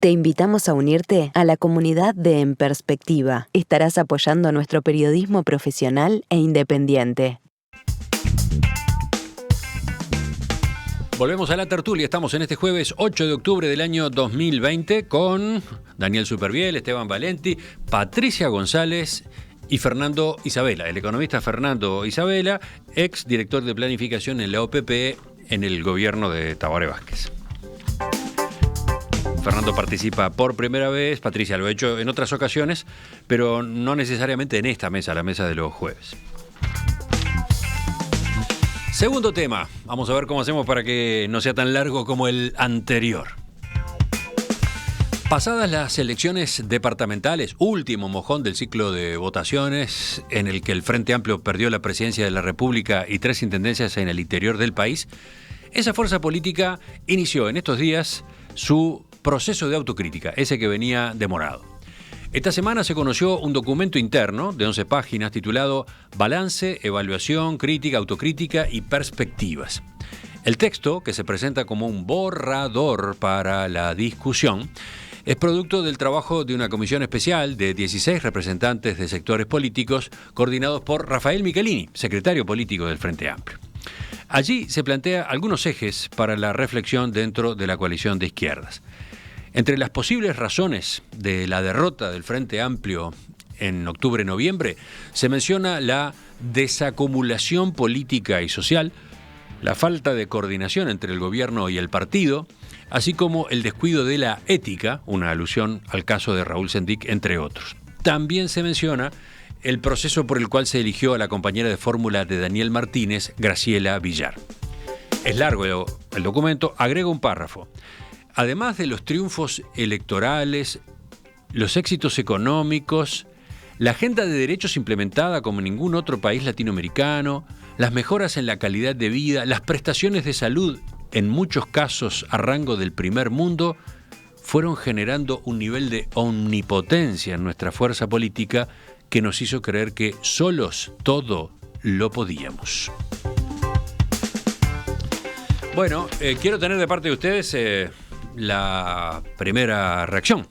Te invitamos a unirte a la comunidad de En Perspectiva. Estarás apoyando nuestro periodismo profesional e independiente. Volvemos a la tertulia. Estamos en este jueves 8 de octubre del año 2020 con Daniel Superviel, Esteban Valenti, Patricia González y Fernando Isabela, el economista Fernando Isabela, ex director de planificación en la OPP en el gobierno de Tabaré Vázquez. Fernando participa por primera vez, Patricia lo ha hecho en otras ocasiones, pero no necesariamente en esta mesa, la mesa de los jueves. Segundo tema, vamos a ver cómo hacemos para que no sea tan largo como el anterior. Pasadas las elecciones departamentales, último mojón del ciclo de votaciones en el que el Frente Amplio perdió la presidencia de la República y 3 intendencias en el interior del país, esa fuerza política inició en estos días su proceso de autocrítica, ese que venía demorado. Esta semana se conoció un documento interno de 11 páginas titulado Balance, Evaluación, Crítica, Autocrítica y Perspectivas. El texto, que se presenta como un borrador para la discusión, es producto del trabajo de una comisión especial de 16 representantes de sectores políticos coordinados por Rafael Michelini, secretario político del Frente Amplio. Allí se plantea algunos ejes para la reflexión dentro de la coalición de izquierdas. Entre las posibles razones de la derrota del Frente Amplio en octubre-noviembre, se menciona la desacumulación política y social, la falta de coordinación entre el gobierno y el partido, así como el descuido de la ética, una alusión al caso de Raúl Sendic, entre otros. También se menciona el proceso por el cual se eligió a la compañera de fórmula de Daniel Martínez, Graciela Villar. Es largo el documento, agrega un párrafo. Además de los triunfos electorales, los éxitos económicos, la agenda de derechos implementada como en ningún otro país latinoamericano, las mejoras en la calidad de vida, las prestaciones de salud, en muchos casos a rango del primer mundo, fueron generando un nivel de omnipotencia en nuestra fuerza política que nos hizo creer que solos todo lo podíamos. Bueno, quiero tener de parte de ustedes la primera reacción.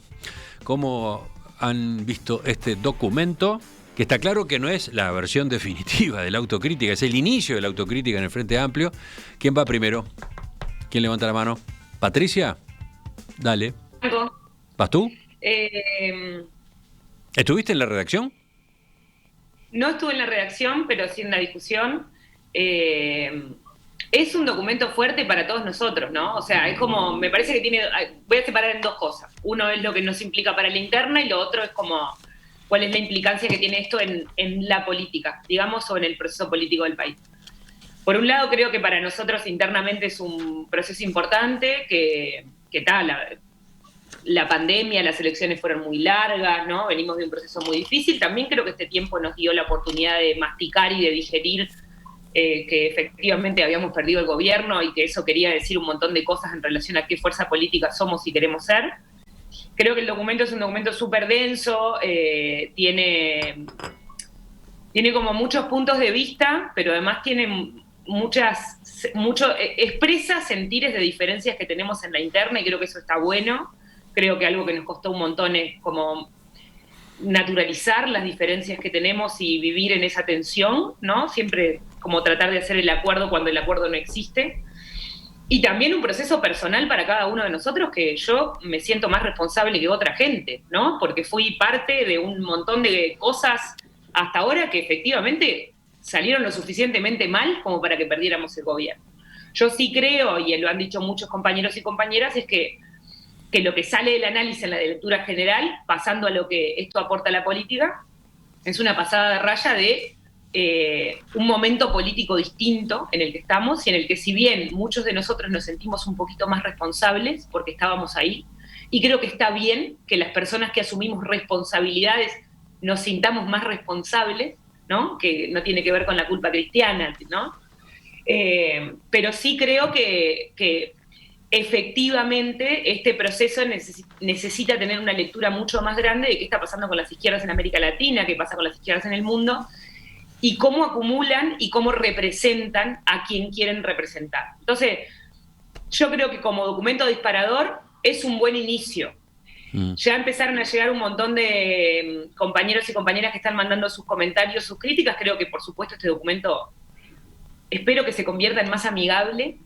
¿Cómo han visto este documento? Que está claro que no es la versión definitiva de la autocrítica, es el inicio de la autocrítica en el Frente Amplio. ¿Quién va primero? ¿Quién levanta la mano? ¿Patricia? Dale. ¿Vas tú? ¿Estuviste en la redacción? No estuve en la redacción, pero sí en la discusión. Es un documento fuerte para todos nosotros, ¿no? O sea, es como, me parece que tiene, voy a separar en dos cosas. Uno es lo que nos implica para la interna y lo otro es como cuál es la implicancia que tiene esto en la política, digamos, o en el proceso político del país. Por un lado, creo que para nosotros internamente es un proceso importante, que tal, la pandemia, las elecciones fueron muy largas, ¿no? Venimos de un proceso muy difícil. También creo que este tiempo nos dio la oportunidad de masticar y de digerir que efectivamente habíamos perdido el gobierno y que eso quería decir un montón de cosas en relación a qué fuerza política somos y queremos ser. Creo que el documento es un documento súper denso, tiene como muchos puntos de vista, pero además tiene expresa sentires de diferencias que tenemos en la interna y creo que eso está bueno. Creo que algo que nos costó un montón es como naturalizar las diferencias que tenemos y vivir en esa tensión, ¿no? Siempre como tratar de hacer el acuerdo cuando el acuerdo no existe. Y también un proceso personal para cada uno de nosotros que yo me siento más responsable que otra gente, ¿no? Porque fui parte de un montón de cosas hasta ahora que efectivamente salieron lo suficientemente mal como para que perdiéramos el gobierno. Yo sí creo, y lo han dicho muchos compañeros y compañeras, es que lo que sale del análisis en la lectura general, pasando a lo que esto aporta a la política, es una pasada de raya de un momento político distinto en el que estamos y en el que, si bien muchos de nosotros nos sentimos un poquito más responsables porque estábamos ahí, y creo que está bien que las personas que asumimos responsabilidades nos sintamos más responsables, ¿no? Que no tiene que ver con la culpa cristiana, ¿no? Pero sí creo que efectivamente este proceso necesita tener una lectura mucho más grande de qué está pasando con las izquierdas en América Latina, qué pasa con las izquierdas en el mundo, y cómo acumulan y cómo representan a quien quieren representar. Entonces, yo creo que como documento disparador es un buen inicio. Ya empezaron a llegar un montón de compañeros y compañeras que están mandando sus comentarios, sus críticas. Creo que, por supuesto, este documento espero que se convierta en más amigable,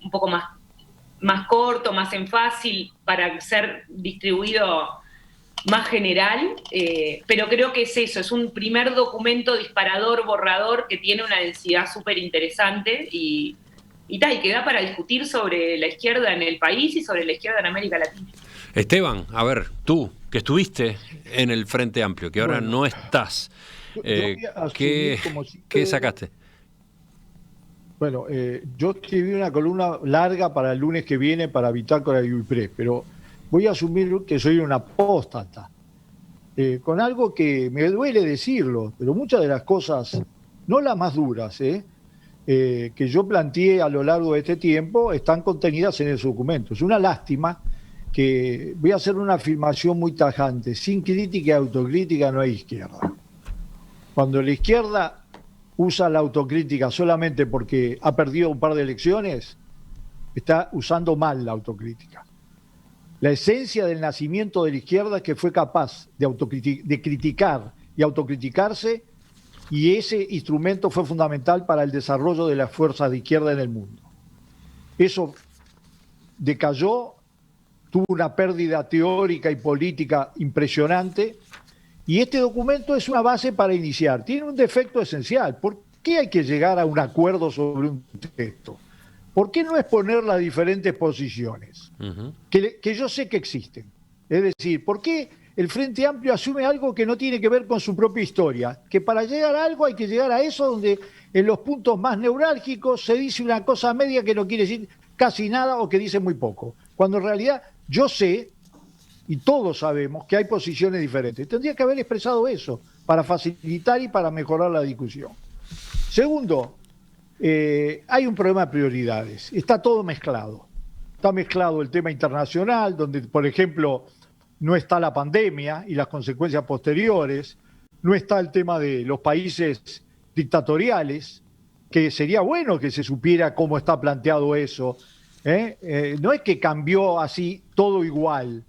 un poco más corto, más en fácil, para ser distribuido más general, pero creo que es eso, es un primer documento disparador, borrador, que tiene una densidad súper interesante y que da para discutir sobre la izquierda en el país y sobre la izquierda en América Latina. Esteban, a ver, tú, que estuviste en el Frente Amplio, que ahora no estás, ¿qué sacaste? Bueno, yo escribí una columna larga para el lunes que viene para Bitácora y UIPRES, pero voy a asumir que soy un apóstata, con algo que me duele decirlo, pero muchas de las cosas, no las más duras, que yo planteé a lo largo de este tiempo, están contenidas en ese documento. Es una lástima que voy a hacer una afirmación muy tajante: sin crítica y autocrítica no hay izquierda. Cuando la izquierda usa la autocrítica solamente porque ha perdido un par de elecciones, está usando mal la autocrítica. La esencia del nacimiento de la izquierda es que fue capaz de criticar y autocriticarse, y ese instrumento fue fundamental para el desarrollo de las fuerzas de izquierda en el mundo. Eso decayó, tuvo una pérdida teórica y política impresionante, y este documento es una base para iniciar. Tiene un defecto esencial. ¿Por qué hay que llegar a un acuerdo sobre un texto? ¿Por qué no exponer las diferentes posiciones? Que yo sé que existen. Es decir, ¿por qué el Frente Amplio asume algo que no tiene que ver con su propia historia? Que para llegar a algo hay que llegar a eso donde en los puntos más neurálgicos se dice una cosa media que no quiere decir casi nada o que dice muy poco. Cuando en realidad yo sé, y todos sabemos, que hay posiciones diferentes. Tendría que haber expresado eso para facilitar y para mejorar la discusión. Segundo, hay un problema de prioridades. Está todo mezclado. Está mezclado el tema internacional, donde, por ejemplo, no está la pandemia y las consecuencias posteriores. No está el tema de los países dictatoriales, que sería bueno que se supiera cómo está planteado eso. No es que cambió así todo igual.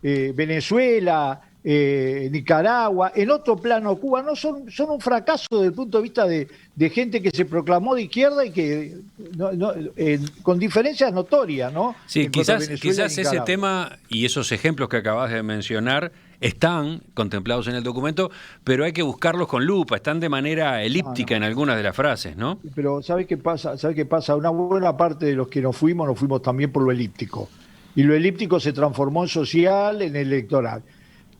Venezuela, Nicaragua, en otro plano Cuba, no son un fracaso desde el punto de vista de gente que se proclamó de izquierda y que con diferencias notorias, ¿no? Sí, quizás ese tema y esos ejemplos que acabas de mencionar están contemplados en el documento, pero hay que buscarlos con lupa, están de manera elíptica en algunas de las frases, ¿no? Pero ¿sabes qué pasa? Una buena parte de los que nos fuimos también por lo elíptico. Y lo elíptico se transformó en social, en electoral.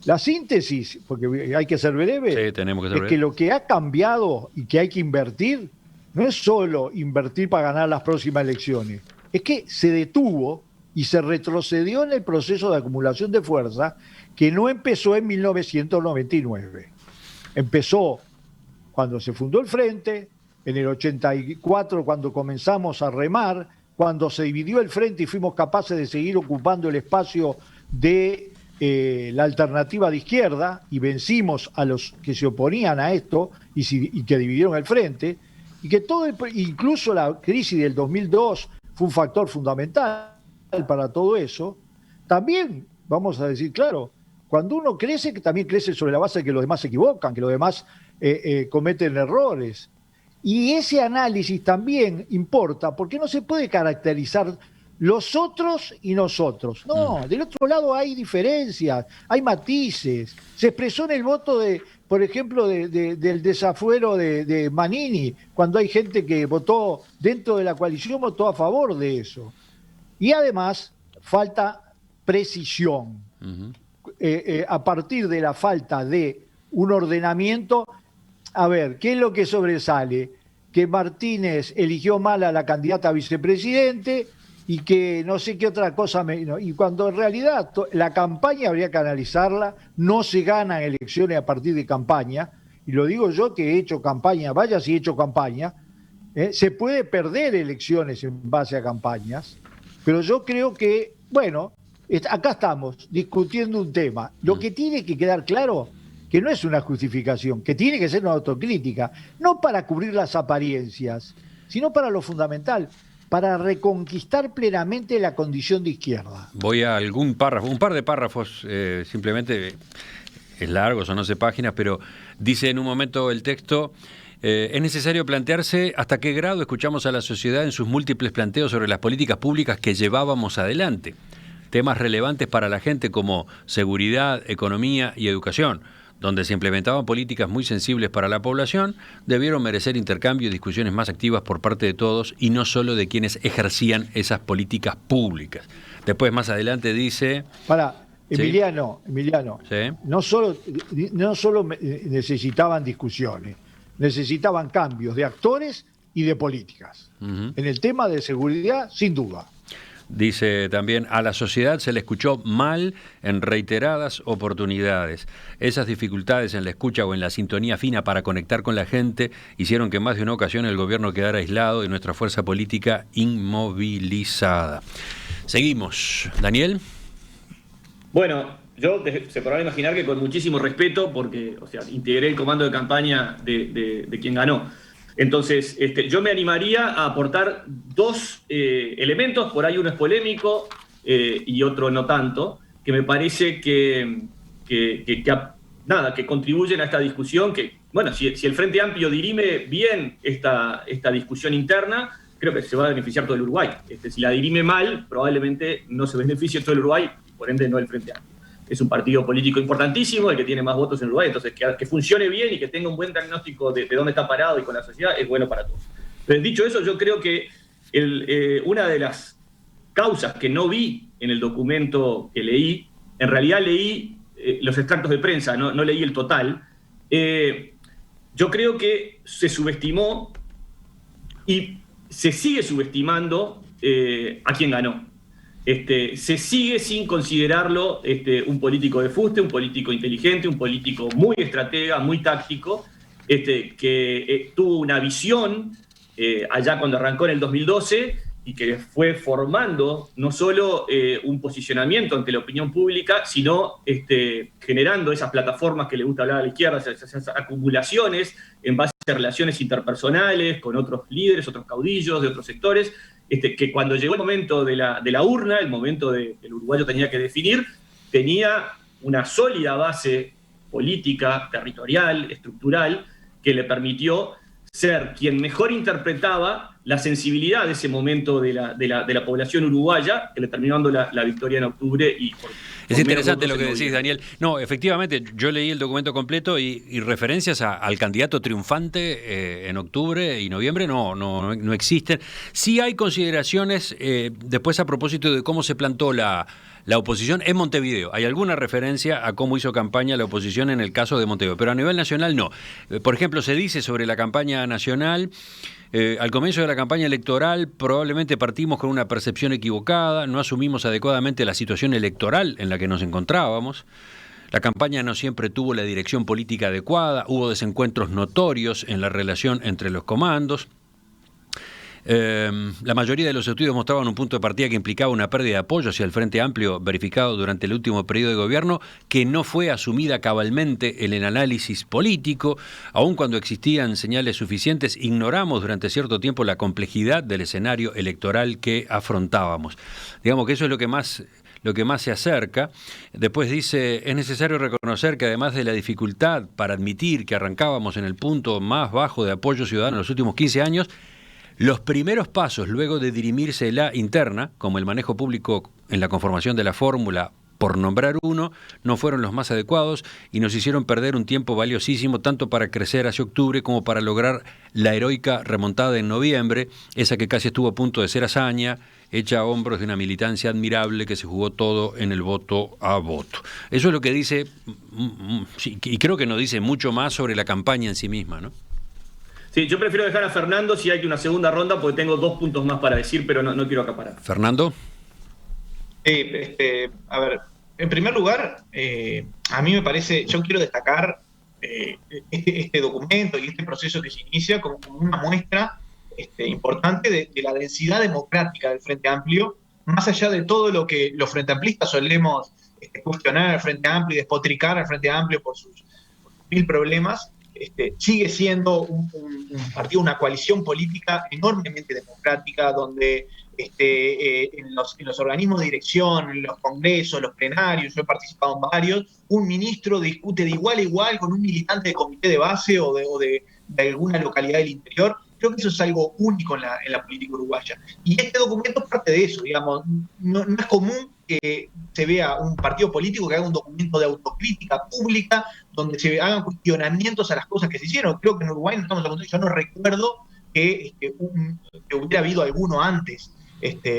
La síntesis, porque hay que ser breve, sí, tenemos que ser breve, que lo que ha cambiado y que hay que invertir, no es solo invertir para ganar las próximas elecciones, es que se detuvo y se retrocedió en el proceso de acumulación de fuerza que no empezó en 1999. Empezó cuando se fundó el Frente, en el 84 cuando comenzamos a remar, cuando se dividió el Frente y fuimos capaces de seguir ocupando el espacio de la alternativa de izquierda y vencimos a los que se oponían a esto y que dividieron el Frente, y que incluso la crisis del 2002 fue un factor fundamental para todo eso. También, vamos a decir, claro, cuando uno crece, que también crece sobre la base de que los demás se equivocan, que los demás cometen errores. Y ese análisis también importa, porque no se puede caracterizar los otros y nosotros. No, del otro lado hay diferencias, hay matices. Se expresó en el voto, por ejemplo, del desafuero de Manini, cuando hay gente que votó dentro de la coalición, votó a favor de eso. Y además, falta precisión. A partir de la falta de un ordenamiento. A ver, ¿qué es lo que sobresale? Que Martínez eligió mal a la candidata a vicepresidente y que no sé qué otra cosa. Y cuando en realidad la campaña habría que analizarla, no se ganan elecciones a partir de campaña, y lo digo yo que he hecho campaña, vaya si he hecho campaña, se puede perder elecciones en base a campañas, pero yo creo que, bueno, acá estamos discutiendo un tema. Lo que tiene que quedar claro, que no es una justificación, que tiene que ser una autocrítica, no para cubrir las apariencias, sino para lo fundamental. para reconquistar plenamente la condición de izquierda. Voy a algún párrafo, un par de párrafos, simplemente es largo, son 11 páginas, pero dice en un momento el texto: es necesario plantearse hasta qué grado escuchamos a la sociedad en sus múltiples planteos sobre las políticas públicas que llevábamos adelante. Temas relevantes para la gente como seguridad, economía y educación, donde se implementaban políticas muy sensibles para la población, debieron merecer intercambio y discusiones más activas por parte de todos y no solo de quienes ejercían esas políticas públicas. Después, más adelante, dice... Emiliano, ¿Sí? no solo necesitaban discusiones, necesitaban cambios de actores y de políticas. En el tema de seguridad, sin duda. Dice también: a la sociedad se le escuchó mal en reiteradas oportunidades. Esas dificultades en la escucha o en la sintonía fina para conectar con la gente hicieron que en más de una ocasión el gobierno quedara aislado y nuestra fuerza política inmovilizada. Seguimos. Daniel. Bueno, se podrán imaginar que con muchísimo respeto, porque integré el comando de campaña de quien ganó. Entonces, yo me animaría a aportar dos elementos, por ahí uno es polémico y otro no tanto, que me parece que contribuyen a esta discusión, que, bueno, si el Frente Amplio dirime bien esta discusión interna, creo que se va a beneficiar todo el Uruguay. Si la dirime mal, probablemente no se beneficie todo el Uruguay, por ende no el Frente Amplio. Es un partido político importantísimo, el que tiene más votos en Uruguay, entonces que funcione bien y que tenga un buen diagnóstico de dónde está parado y con la sociedad es bueno para todos. Pero dicho eso, yo creo que una de las causas que no vi en el documento que leí, en realidad leí los extractos de prensa, no leí el total, yo creo que se subestimó y se sigue subestimando a quien ganó. Se sigue sin considerarlo un político de fuste, un político inteligente, un político muy estratega, muy táctico, que tuvo una visión allá cuando arrancó en el 2012 y que fue formando no solo un posicionamiento ante la opinión pública, sino generando esas plataformas que le gusta hablar a la izquierda, esas acumulaciones en base a relaciones interpersonales con otros líderes, otros caudillos de otros sectores, que cuando llegó el momento de la urna, el momento que el uruguayo tenía que definir, tenía una sólida base política, territorial, estructural, que le permitió ser quien mejor interpretaba la sensibilidad de ese momento de la población uruguaya, que le terminó dando la victoria en octubre. Es interesante lo que decís, Daniel. No, efectivamente, yo leí el documento completo y referencias al candidato triunfante en octubre y noviembre no existen. Sí hay consideraciones después a propósito de cómo se plantó la oposición en Montevideo. Hay alguna referencia a cómo hizo campaña la oposición en el caso de Montevideo, pero a nivel nacional no. Por ejemplo, se dice sobre la campaña nacional: al comienzo de la campaña electoral probablemente partimos con una percepción equivocada, no asumimos adecuadamente la situación electoral en la que nos encontrábamos. La campaña no siempre tuvo la dirección política adecuada, hubo desencuentros notorios en la relación entre los comandos. La mayoría de los estudios mostraban un punto de partida que implicaba una pérdida de apoyo hacia el Frente Amplio verificado durante el último periodo de gobierno, que no fue asumida cabalmente en el análisis político. Aun cuando existían señales suficientes, ignoramos durante cierto tiempo la complejidad del escenario electoral que afrontábamos. Digamos que eso es lo que más se acerca. Después dice: es necesario reconocer que además de la dificultad para admitir que arrancábamos en el punto más bajo de apoyo ciudadano en los últimos 15 años, los primeros pasos luego de dirimirse la interna, como el manejo público en la conformación de la fórmula, por nombrar uno, no fueron los más adecuados y nos hicieron perder un tiempo valiosísimo tanto para crecer hacia octubre como para lograr la heroica remontada en noviembre, esa que casi estuvo a punto de ser hazaña, hecha a hombros de una militancia admirable que se jugó todo en el voto a voto. Eso es lo que dice, y creo que nos dice mucho más sobre la campaña en sí misma, ¿no? Sí, yo prefiero dejar a Fernando si hay que una segunda ronda, porque tengo 2 puntos más para decir, pero no quiero acaparar. Fernando. A ver, en primer lugar, a mí me parece, yo quiero destacar este documento y este proceso que se inicia como una muestra importante de la densidad democrática del Frente Amplio, más allá de todo lo que los frenteamplistas solemos cuestionar al Frente Amplio y despotricar al Frente Amplio por sus 1000 problemas. sigue siendo un partido, una coalición política enormemente democrática, donde en los organismos de dirección, en los congresos, los plenarios, yo he participado en varios, un ministro discute de igual a igual con un militante de comité de base o de alguna localidad del interior. Creo que eso es algo único en la política uruguaya. Y este documento parte de eso, digamos. No es común que se vea un partido político que haga un documento de autocrítica pública donde se hagan cuestionamientos a las cosas que se hicieron. Creo que en Uruguay no estamos hablando, yo no recuerdo que hubiera habido alguno antes.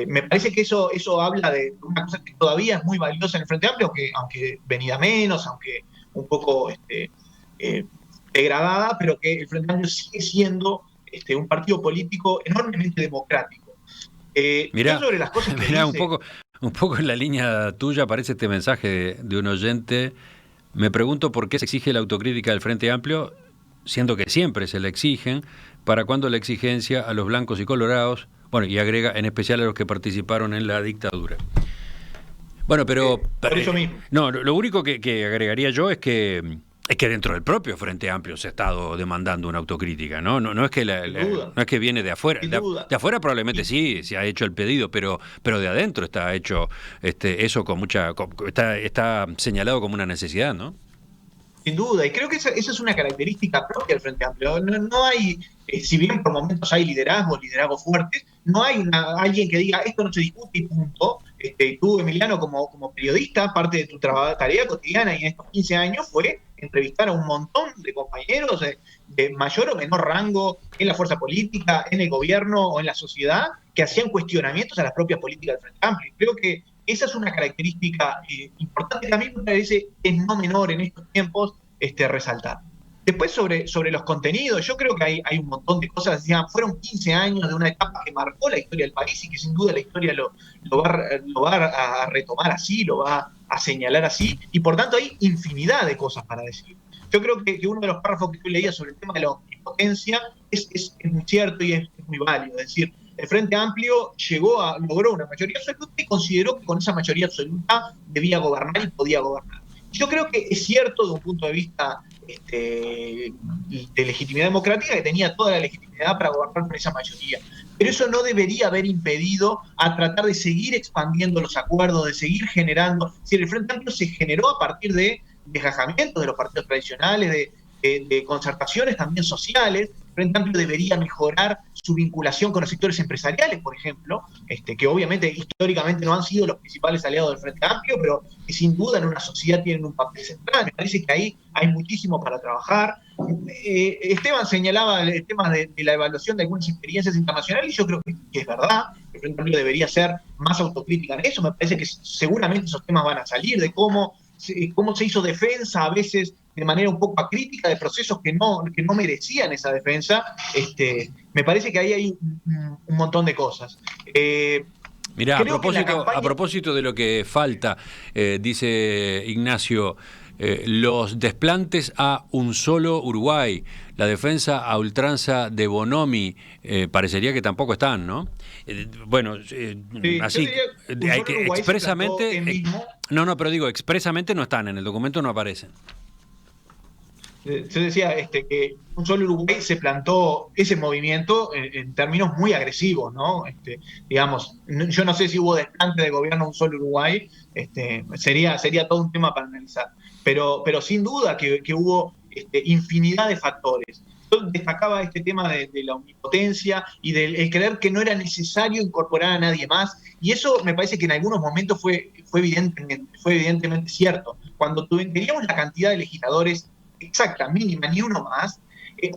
Me parece que eso habla de una cosa que todavía es muy valiosa en el Frente Amplio, aunque venida menos, aunque un poco degradada, pero que el Frente Amplio sigue siendo un partido político enormemente democrático. Mirá, sobre las cosas que mirá, dice, un poco en la línea tuya aparece este mensaje de un oyente. Me pregunto por qué se exige la autocrítica del Frente Amplio, siendo que siempre se la exigen, para cuando la exigencia a los blancos y colorados, bueno, y agrega en especial a los que participaron en la dictadura. Bueno, pero... por eso mismo. No, lo único que agregaría yo es que dentro del propio Frente Amplio se ha estado demandando una autocrítica, ¿no? No es que no es que viene de afuera. De afuera probablemente sí se ha hecho el pedido, pero de adentro está hecho eso con mucha está señalado como una necesidad, ¿no? Sin duda, y creo que esa es una característica propia del Frente Amplio. No hay, si bien por momentos hay liderazgos fuertes, no hay alguien que diga esto no se discute y punto. Tú, Emiliano, como periodista, parte de tu tarea cotidiana y en estos 15 años fue entrevistar a un montón de compañeros de mayor o menor rango en la fuerza política, en el gobierno o en la sociedad, que hacían cuestionamientos a las propias políticas del Frente Amplio. Creo que esa es una característica importante que a mí me parece es no menor en estos tiempos resaltar. Después sobre los contenidos, yo creo que hay un montón de cosas. Fueron 15 años de una etapa que marcó la historia del país y que sin duda la historia lo va a retomar así, lo va a señalar así, y por tanto hay infinidad de cosas para decir. Yo creo que uno de los párrafos que tú leías sobre el tema de la omnipotencia es muy cierto y es muy válido. Es decir, el Frente Amplio logró una mayoría absoluta y consideró que con esa mayoría absoluta debía gobernar y podía gobernar. Yo creo que es cierto desde un punto de vista de legitimidad democrática, que tenía toda la legitimidad para gobernar con esa mayoría. Pero eso no debería haber impedido a tratar de seguir expandiendo los acuerdos, de seguir generando. Si el Frente Amplio se generó a partir de desgajamientos de los partidos tradicionales, de concertaciones también sociales. El Frente Amplio debería mejorar su vinculación con los sectores empresariales, por ejemplo, que obviamente históricamente no han sido los principales aliados del Frente Amplio, pero que sin duda en una sociedad tienen un papel central. Me parece que ahí hay muchísimo para trabajar. Esteban señalaba el tema de la evaluación de algunas experiencias internacionales y yo creo que es verdad. El Frente Amplio debería ser más autocrítica en eso. Me parece que seguramente esos temas van a salir, de cómo se hizo defensa a veces de manera un poco acrítica de procesos que no merecían esa defensa. Me parece que ahí hay un montón de cosas. Mirá, a propósito de lo que falta, dice Ignacio, los desplantes a un solo Uruguay, la defensa a ultranza de Bonomi, parecería que tampoco están, ¿no? Bueno, así, hay que expresamente... pero digo, expresamente no están, en el documento no aparecen. Yo decía que un solo Uruguay se plantó ese movimiento en términos muy agresivos, ¿no? Digamos, yo no sé si hubo desplante de gobierno un solo Uruguay, sería todo un tema para analizar. Pero sin duda que hubo infinidad de factores. Yo destacaba este tema de la omnipotencia y del creer que no era necesario incorporar a nadie más, y eso me parece que en algunos momentos fue evidentemente cierto. Cuando teníamos la cantidad de legisladores exacta, mínima, ni uno más,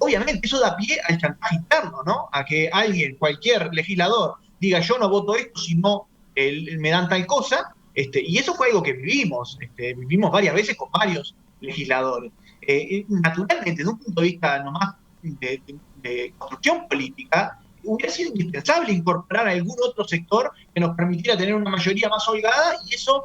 obviamente eso da pie al chantaje interno, ¿no? A que cualquier legislador, diga yo no voto esto si no me dan tal cosa, y eso fue algo que vivimos varias veces con varios legisladores. Naturalmente, desde un punto de vista nomás de construcción política, hubiera sido indispensable incorporar a algún otro sector que nos permitiera tener una mayoría más holgada y eso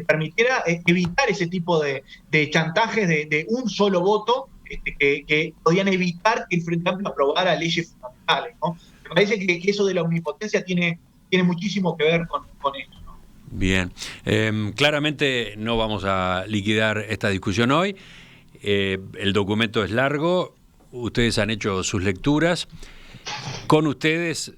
permitiera evitar ese tipo de chantajes de un solo voto que podían evitar que el Frente Amplio aprobara leyes fundamentales, ¿no? Me parece que eso de la omnipotencia tiene muchísimo que ver con esto, ¿no? Bien. Claramente no vamos a liquidar esta discusión hoy. El documento es largo. ustedes han hecho sus lecturas. Con ustedes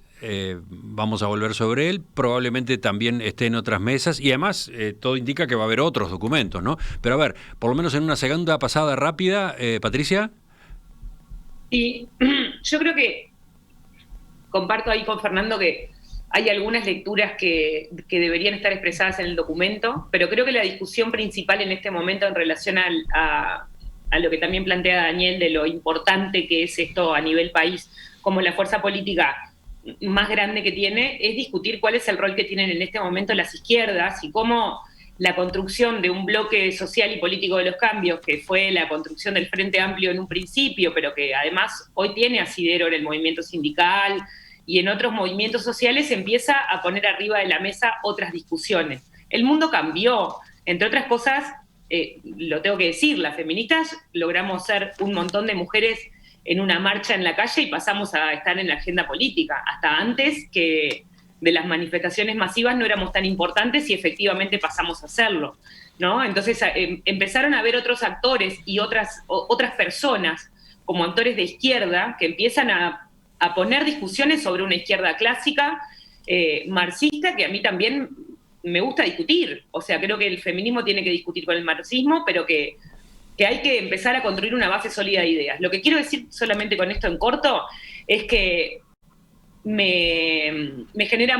vamos a volver sobre él, probablemente también esté en otras mesas y además todo indica que va a haber otros documentos, ¿no? Pero a ver, por lo menos en una segunda pasada rápida, Patricia. Sí, yo creo que comparto ahí con Fernando que hay algunas lecturas que deberían estar expresadas en el documento, pero creo que la discusión principal en este momento en relación a lo que también plantea Daniel de lo importante que es esto a nivel país, como la fuerza política más grande que tiene, es discutir cuál es el rol que tienen en este momento las izquierdas y cómo la construcción de un bloque social y político de los cambios, que fue la construcción del Frente Amplio en un principio, pero que además hoy tiene asidero en el movimiento sindical y en otros movimientos sociales, empieza a poner arriba de la mesa otras discusiones. El mundo cambió, entre otras cosas, lo tengo que decir, las feministas logramos ser un montón de mujeres en una marcha en la calle y pasamos a estar en la agenda política. Hasta antes que de las manifestaciones masivas no éramos tan importantes y efectivamente pasamos a hacerlo, ¿no? Entonces empezaron a haber otros actores y otras personas como actores de izquierda que empiezan a poner discusiones sobre una izquierda clásica, marxista, que a mí también me gusta discutir. O sea, creo que el feminismo tiene que discutir con el marxismo, pero que hay que empezar a construir una base sólida de ideas. Lo que quiero decir solamente con esto en corto es que me genera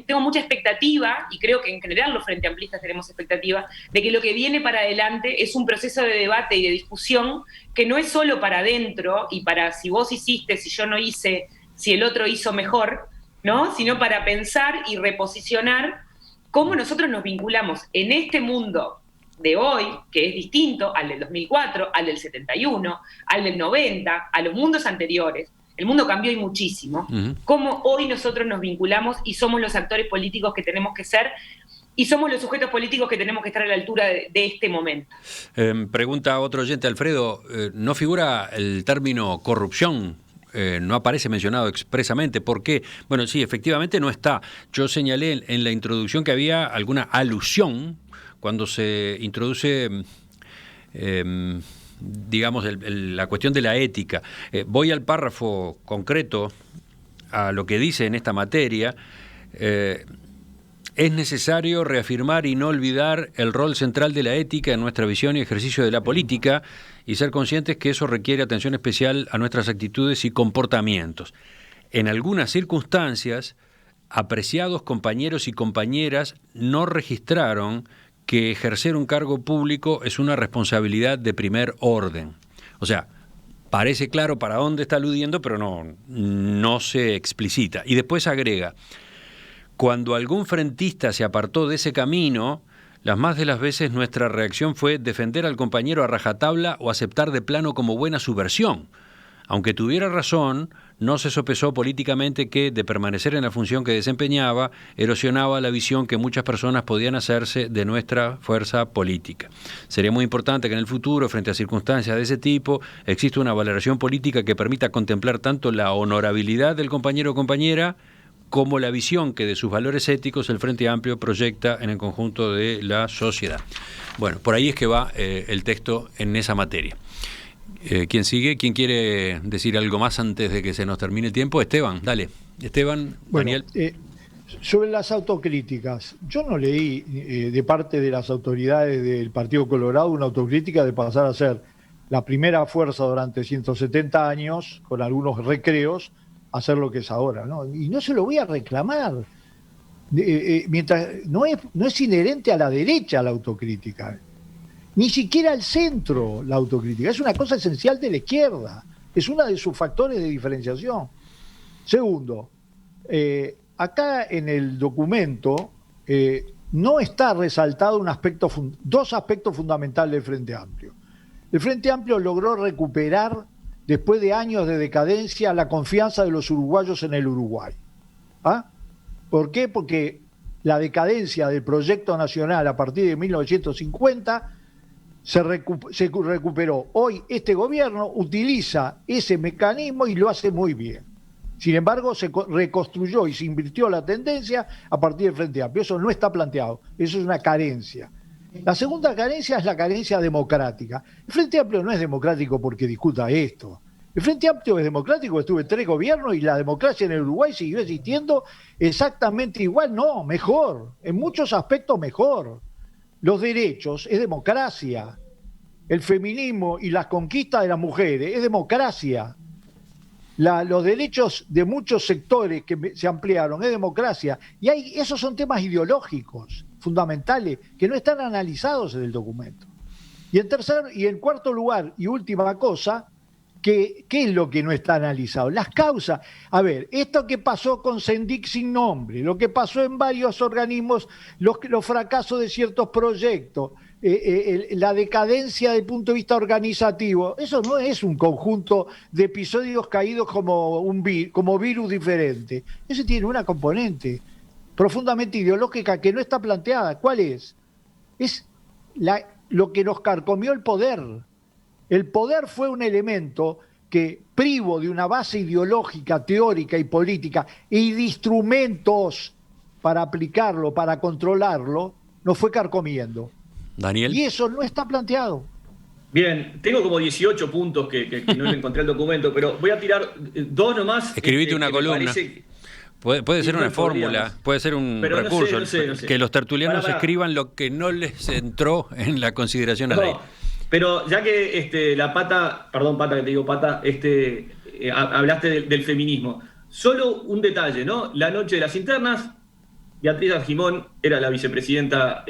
tengo mucha expectativa, y creo que en general los frente amplistas tenemos expectativa, de que lo que viene para adelante es un proceso de debate y de discusión que no es solo para adentro y para si vos hiciste, si yo no hice, si el otro hizo mejor, ¿no? Sino para pensar y reposicionar cómo nosotros nos vinculamos en este mundo de hoy, que es distinto al del 2004, al del 71, al del 90, a los mundos anteriores. El mundo cambió y muchísimo. Cómo hoy nosotros nos vinculamos y somos los actores políticos que tenemos que ser y somos los sujetos políticos que tenemos que estar a la altura de este momento. Pregunta otro oyente, Alfredo, ¿no figura el término corrupción? No aparece mencionado expresamente. ¿Por qué? Bueno, sí, efectivamente no está. Yo señalé en la introducción que había alguna alusión cuando se introduce digamos, la cuestión de la ética. Voy al párrafo concreto, a lo que dice en esta materia. Es necesario reafirmar y no olvidar el rol central de la ética en nuestra visión y ejercicio de la política y ser conscientes que eso requiere atención especial a nuestras actitudes y comportamientos. En algunas circunstancias, apreciados compañeros y compañeras no registraron que ejercer un cargo público es una responsabilidad de primer orden. O sea, parece claro para dónde está aludiendo, pero no se explicita. Y después agrega, cuando algún frentista se apartó de ese camino, las más de las veces nuestra reacción fue defender al compañero a rajatabla o aceptar de plano como buena su versión. Aunque tuviera razón, no se sopesó políticamente que, de permanecer en la función que desempeñaba, erosionaba la visión que muchas personas podían hacerse de nuestra fuerza política. Sería muy importante que en el futuro, frente a circunstancias de ese tipo, exista una valoración política que permita contemplar tanto la honorabilidad del compañero o compañera como la visión que de sus valores éticos el Frente Amplio proyecta en el conjunto de la sociedad. Bueno, por ahí es que va el texto en esa materia. ¿Quién sigue? ¿Quién quiere decir algo más antes de que se nos termine el tiempo? Esteban, dale. Esteban, bueno, Daniel. Sobre las autocríticas, yo no leí de parte de las autoridades del Partido Colorado una autocrítica de pasar a ser la primera fuerza durante 170 años, con algunos recreos, a ser lo que es ahora, ¿no? Y no se lo voy a reclamar. Mientras no es inherente a la derecha la autocrítica. Ni siquiera al centro la autocrítica, es una cosa esencial de la izquierda, es uno de sus factores de diferenciación. Segundo, acá en el documento no está resaltado dos aspectos fundamentales del Frente Amplio. El Frente Amplio logró recuperar, después de años de decadencia, la confianza de los uruguayos en el Uruguay. ¿Ah? ¿Por qué? Porque la decadencia del proyecto nacional a partir de 1950 se recuperó. Hoy este gobierno utiliza ese mecanismo y lo hace muy bien. Sin embargo, se reconstruyó y se invirtió la tendencia a partir del Frente Amplio. Eso no está planteado, eso es una carencia. La segunda carencia es la carencia democrática. El Frente Amplio no es democrático porque discuta esto. El Frente Amplio es democrático, estuve en 3 gobiernos y la democracia en el Uruguay siguió existiendo exactamente igual, no, mejor, en muchos aspectos mejor. Los derechos es democracia, el feminismo y las conquistas de las mujeres es democracia. Los derechos de muchos sectores que se ampliaron es democracia. Y esos son temas ideológicos fundamentales que no están analizados en el documento. Y en cuarto lugar y última cosa, ¿qué es lo que no está analizado? Las causas. A ver, esto que pasó con Sendic sin nombre, lo que pasó en varios organismos, los fracasos de ciertos proyectos, la decadencia desde el punto de vista organizativo, eso no es un conjunto de episodios caídos como virus diferente. Ese tiene una componente profundamente ideológica que no está planteada. ¿Cuál es? Es lo que nos carcomió el poder. El poder fue un elemento que, privo de una base ideológica, teórica y política y de instrumentos para aplicarlo, para controlarlo, nos fue carcomiendo. Daniel. Y eso no está planteado. Bien, tengo como 18 puntos que no le encontré al documento, pero voy a tirar 2 nomás. Escribite una columna. Puede ser una fórmula, puede ser un recurso. No sé. Que los tertulianos escriban lo que no les entró en la consideración al aire. Pero ya que la Pata, perdón Pata que te digo Pata, hablaste del feminismo. Solo un detalle, ¿no? La noche de las internas, Beatriz Argimón era la vicepresidenta,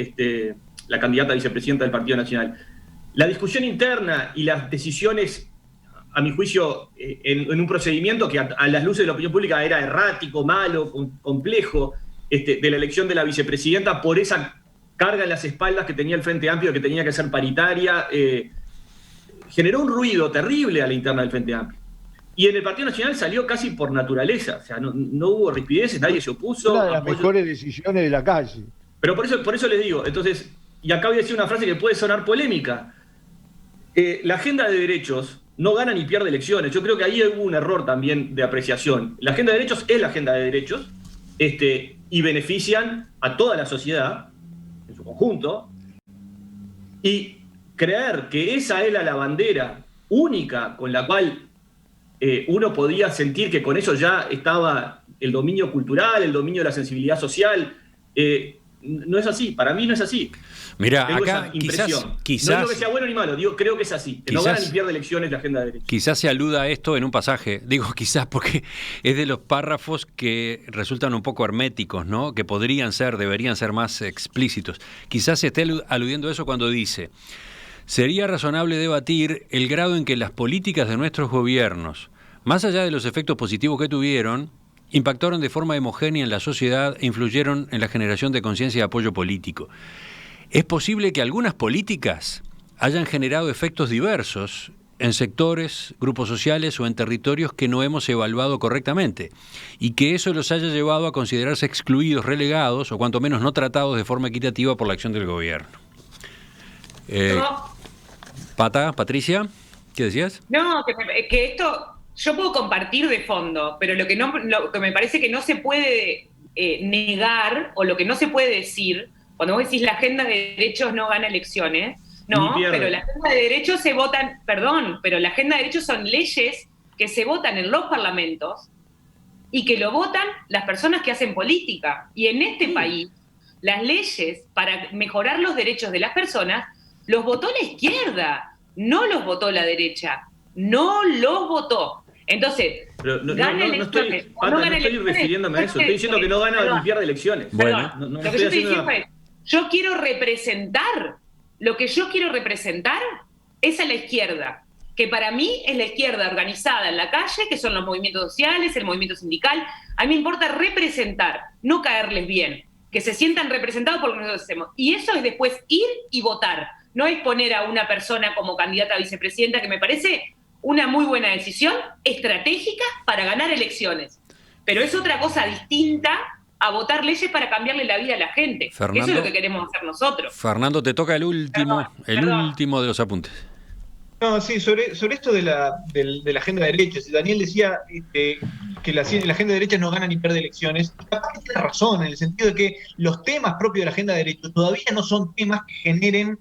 la candidata a vicepresidenta del Partido Nacional. La discusión interna y las decisiones, a mi juicio, en un procedimiento que a las luces de la opinión pública era errático, malo, complejo, de la elección de la vicepresidenta por esa carga en las espaldas que tenía el Frente Amplio, que tenía que ser paritaria, generó un ruido terrible a la interna del Frente Amplio. Y en el Partido Nacional salió casi por naturaleza, o sea, no hubo rispideces, nadie se opuso. Una de las mejores decisiones de la calle. Pero por eso les digo, entonces, y acá voy a decir una frase que puede sonar polémica, la agenda de derechos no gana ni pierde elecciones. Yo creo que ahí hubo un error también de apreciación. La agenda de derechos es la agenda de derechos, y benefician a toda la sociedad en su conjunto, y creer que esa era la bandera única con la cual uno podía sentir que con eso ya estaba el dominio cultural, el dominio de la sensibilidad social, no es así, para mí no es así. Mirá, tengo acá esa impresión. quizás no digo que sea bueno ni malo, creo que es así, que no gana ni pierde elecciones la agenda de derechos. Quizás se aluda a esto en un pasaje, digo quizás porque es de los párrafos que resultan un poco herméticos, ¿no? Que deberían ser más explícitos. Quizás se esté aludiendo a eso cuando dice: sería razonable debatir el grado en que las políticas de nuestros gobiernos, más allá de los efectos positivos que tuvieron, impactaron de forma homogénea en la sociedad e influyeron en la generación de conciencia y apoyo político. Es posible que algunas políticas hayan generado efectos diversos en sectores, grupos sociales o en territorios que no hemos evaluado correctamente, y que eso los haya llevado a considerarse excluidos, relegados o cuanto menos no tratados de forma equitativa por la acción del gobierno. Patricia, ¿qué decías? No, que esto yo puedo compartir de fondo, pero lo que me parece que no se puede negar, o lo que no se puede decir, cuando vos decís la agenda de derechos no gana elecciones, no, pero la agenda de derechos se votan, pero la agenda de derechos son leyes que se votan en los parlamentos y que lo votan las personas que hacen política. Y en este país, las leyes para mejorar los derechos de las personas los votó la izquierda, no los votó la derecha, no los votó. Entonces, gana elecciones. No estoy refiriéndome a eso, estoy diciendo que no gana ni pierde elecciones. Bueno, lo que yo estoy diciendo es, yo quiero representar, lo que yo quiero representar es a la izquierda, que para mí es la izquierda organizada en la calle, que son los movimientos sociales, el movimiento sindical. A mí me importa representar, no caerles bien, que se sientan representados por lo que nosotros hacemos. Y eso es después ir y votar, no es poner a una persona como candidata a vicepresidenta, que me parece una muy buena decisión estratégica para ganar elecciones. Pero es otra cosa distinta a votar leyes para cambiarle la vida a la gente. Fernando, eso es lo que queremos hacer nosotros. Fernando, te toca el último de los apuntes. No, sí, sobre esto de la agenda de derechos. Daniel decía que la agenda de derechos no gana ni pierde elecciones. Capaz tiene razón, en el sentido de que los temas propios de la agenda de derechos todavía no son temas que generen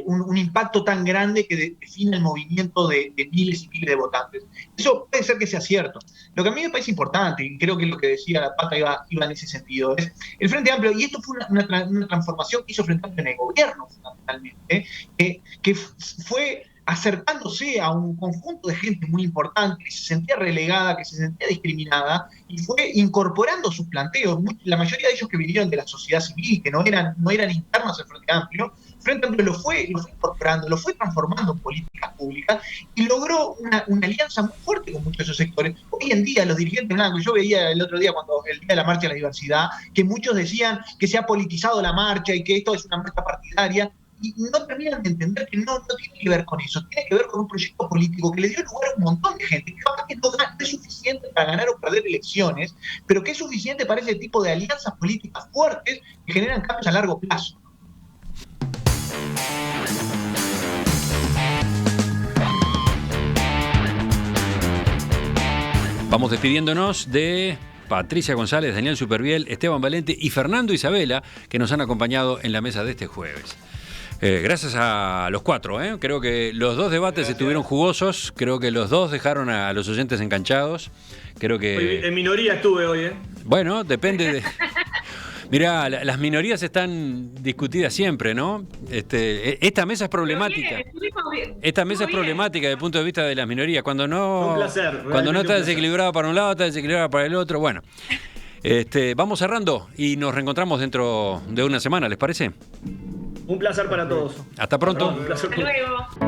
un impacto tan grande que define el movimiento de miles y miles de votantes. Eso puede ser que sea cierto. Lo que a mí me parece importante, y creo que lo que decía la Pata iba en ese sentido, es el Frente Amplio, y esto fue una transformación que hizo Frente Amplio en el gobierno, fundamentalmente, que fue acercándose a un conjunto de gente muy importante que se sentía relegada, que se sentía discriminada, y fue incorporando sus planteos. La mayoría de ellos que vinieron de la sociedad civil, que no eran internos del Frente Amplio, Frente Amplio lo fue incorporando, lo fue transformando en políticas públicas y logró una alianza muy fuerte con muchos de esos sectores. Hoy en día los dirigentes blancos, yo veía el otro día, el día de la marcha de la diversidad, que muchos decían que se ha politizado la marcha y que esto es una marcha partidaria, y no terminan de entender que no tiene que ver con eso, tiene que ver con un proyecto político que le dio lugar a un montón de gente, que capaz que no es suficiente para ganar o perder elecciones, pero que es suficiente para ese tipo de alianzas políticas fuertes que generan cambios a largo plazo. Vamos despidiéndonos de Patricia González, Daniel Superviel, Esteban Valente y Fernando Isabela, que nos han acompañado en la mesa de este jueves. Gracias a los cuatro, creo que los dos debates estuvieron jugosos, creo que los dos dejaron a los oyentes enganchados. Creo que en minoría estuve hoy, Bueno, depende de... Mirá, las minorías están discutidas siempre, ¿no? Esta mesa es problemática. Esta mesa es problemática desde el punto de vista de las minorías. Cuando no, un placer, cuando no está desequilibrado para un lado, está desequilibrado para el otro. Bueno, vamos cerrando y nos reencontramos dentro de una semana, ¿les parece? Un placer para todos. Hasta pronto. Un placer. Hasta luego.